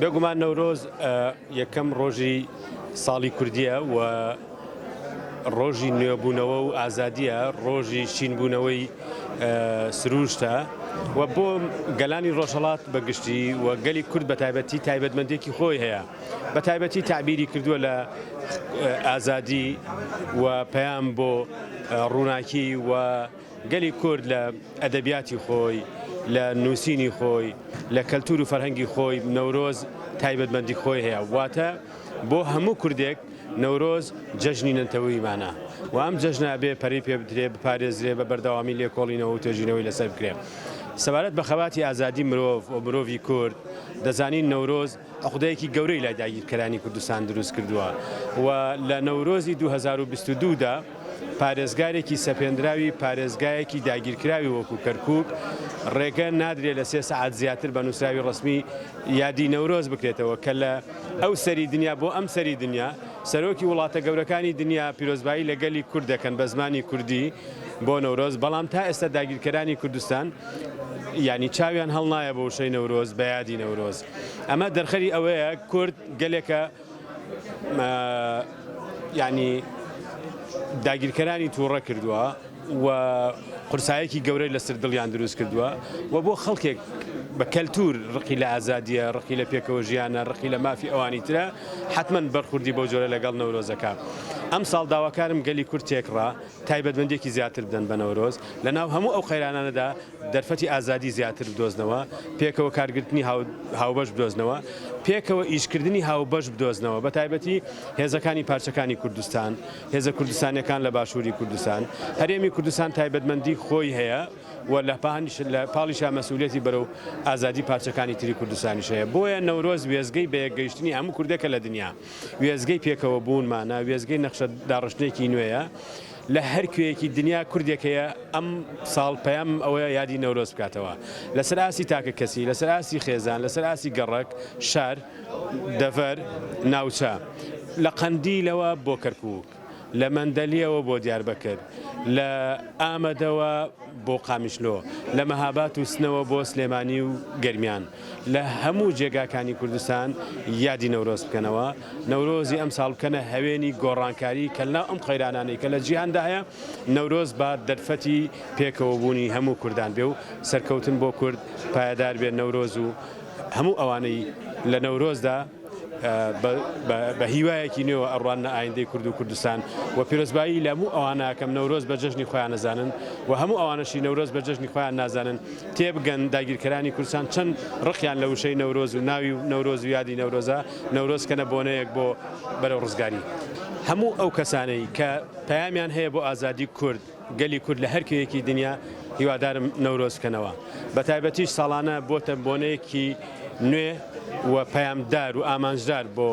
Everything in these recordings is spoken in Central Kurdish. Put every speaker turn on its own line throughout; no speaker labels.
بێگومان نەورۆز یەکەم ڕۆژی ساڵی کوردیە و ڕۆژی نوێبوونەوە و ئازادیە، ڕۆژی شینبوونەوەی سروشتە و بۆ گەلانی ڕۆژهەڵات بەگشتی و گەلی کورد بە تایبەتی تایبەتمەندێکی خۆی هەیە، بە تایبەتی تعبیری کردووە لە ئازادی و پەیام بۆ ڕووناکی و گەلی کورد لە ئەدەبیاتی خۆی، لە نووسینی خۆی، لە کەلتور و فەرهەنگی خۆی نەورۆز تایبەتمەندی خۆی هەیە. واتە بۆ هەموو کوردێک نەورۆز جەژنی نەتەوەیمانە و ئەم جەژنە ئەبێ پەری پێ بدرێ، بپارێزرێ، بە بەردەوامی لێکۆڵینەوە و توێژینەوەی لەسەر بکرێ. سەبارەت بە خەباتی ئازادی مرۆڤ و مرۆڤی کورد دەزانین نەورۆز عقدەیەکی گەورەی لای داگیرکەرانی کوردستان دروست کردووە و لە نەورۆزی 2022دا پارێزگارێکی سەپێنراوی پارێزگایەکی داگیرکراوی وەکو کەرکووک ڕێگە نادرێت لە 3 سەعات زیاتر بە نووسراوی ڕسمی یادی نەورۆز بکرێتەوە کە لە ئەو سەری دنیا بۆ ئەم سەری دنیا سەرۆکی وڵاتە گەورەکانی دنیا پیرۆزبایی لەگەلی کورد دەکەن بە زمانی کوردی بۆ نەورۆز، بەڵام تا ئێستا داگیرکەرانی کوردستان ینی چاویان هەڵنایە بۆ وشەی نەورۆز بە یادی نەورۆز. ئەمە دەرخەری ئەوەیە کورد گەلێکە ینی داگیرکەرانی تووڕە کردووە و قورسایەکی گەورەی لەسەر دڵیان دروست کردووە و بۆ خەڵکێک بە کەلتور ڕقی لە ئازادیە، ڕقی لە پێکەوە ژیانە، ڕقی لە مافی ئەوانی ترە حتمما بەرخوردی بۆ جۆرە لەگەڵ نەورۆزەکە. ئەم ساڵ داواکارم گەلی کورد تێکڕا تایبەتمەندێکی زیاتر بدەن بە نەورۆز، لەناو هەموو ئەو قەیرانانەدا دەرفەتی ئازادی زیاتر بدۆزنەوە، پێکەوە کارگرتنی هاوبەش بدۆزنەوە، پێکەوە ئیشکردنی هاوبەش بدۆزنەوە، بە تایبەتی هێزەکانی پارچەکانی کوردستان، هێزە کوردستانیەکان لە باشووری کوردستان. هەرێمی کوردستان تایبەتمەندی خۆی هەیە و لە پاڵیشا مەسئولیەتی بەرەو ئازادی پارچەکانی تری کوردستانیش هەیە. بۆیە نەورۆز وێزگەی بە یەکگەیشتنی هەموو کوردێکە لە دنیا، وێزگەی پێکەوە بوونمانە، وێزگەی نەخشە داڕشتێکی نوێیە لە هەر کوێیەکی دنیا کوردێک هەیە ئەم ساڵ پەیام ئەوەیە یادی نەورۆز بکاتەوە لەسەر ئاسی تاکە کەسی، لەسەر ئاسی خێزان، لەسەر ئاسی گەڕک، شار، دەڤەر، ناوچە، لە قەندیلەوە بۆ کەرکووک، لە مەندەلیەوە بۆ دیاربەکر، لە ئامەدەوە بۆ قامیشلۆ، لە مەهاباد و سنەوە بۆ سلێمانی و گەرمیان، لە هەموو جێگاکانی کوردستان یادی نەورۆز بکەنەوە. نەورۆزی ئەم ساڵ بکەنە هەوێنی گۆڕانکاری کە لەناو ئەم قەیرانانەی کە لە جیهاندا هەیە، نەورۆز با دەرفەتی پێکەوە بوونی هەموو کوردان بێ و سەرکەوتن بۆ کورد پایەدار بێت. نەورۆز و هەموو ئەوانەی لە نەورۆزدا بە هیوایەکی نوێەوە ئەڕوانە ئایندەی کورد و کوردستان و پیرۆزبایی لە هەموو ئەوانەکەم نەورۆز بە جەژنی خۆیان نەزانن و هەموو ئەوانەشی نەورۆز بە جەژنی خۆیان نازانن تێبگەن داگیرکەرانی کوردستان چەند ڕقیان لە وشەی نەورۆز و ناوی نەورۆز و یادی نەورۆزە نەورۆز کەنە بۆنەیەک بۆ بەرەو ڕزگاری. هەموو ئەو کەسانەی کە پەیامیان هەیە بۆ ئازادی کورد، گەلی کورد لە هەر کوێیەکی دنیا هیوادارم نەورۆز بکەنەوە. بە تایبەتیش ساڵانە بۆتە بۆنەیەکی نوێ و پەیامدار و ئامانجدار بۆ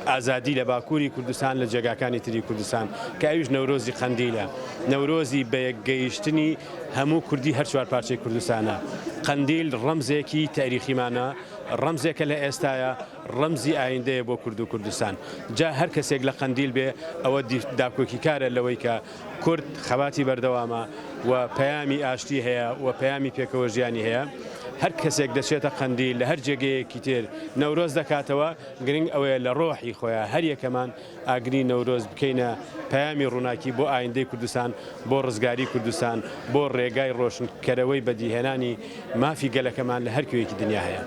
ئازادی لە باکووری کوردستان لە جێگاکانی تری کوردستان کە ئەویش نەورۆزی قەندیلە، نەورۆزی بە یەکگەیشتنی هەموو کوردی هەر چوار پارچەی کوردستانە. قەندیل ڕەمزێکی تاریخیمانە، ڕەمزێکە لە ئێستاە، ڕەمزی ئایندەیە بۆ کورد و کوردستان. جا هەر کەسێک لە قەندیل بێ ئەوە داکۆکی کارە لەوەی کە کورد خەباتی بەردەوامە و پەیامی ئاشتی هەیە و پەیامی پێکەوە ژیانی هەیە. هەر کەسێک دەچێتە قەندیل لە هەر جێگەیەکی تر نەورۆز دەکاتەوە، گرنگ ئەوەیە لە ڕۆحی خۆیان هەر یەکەمان ئاگری نەورۆز بکەینە پەیامی ڕووناکی بۆ ئایندەی کوردستان، بۆ ڕزگاری کوردستان، بۆ ڕێگای ڕۆشنکەرەوەی بەدیهێنانی مافی گەلەکەمان لە هەر کوێیەکی دنیا هەیە.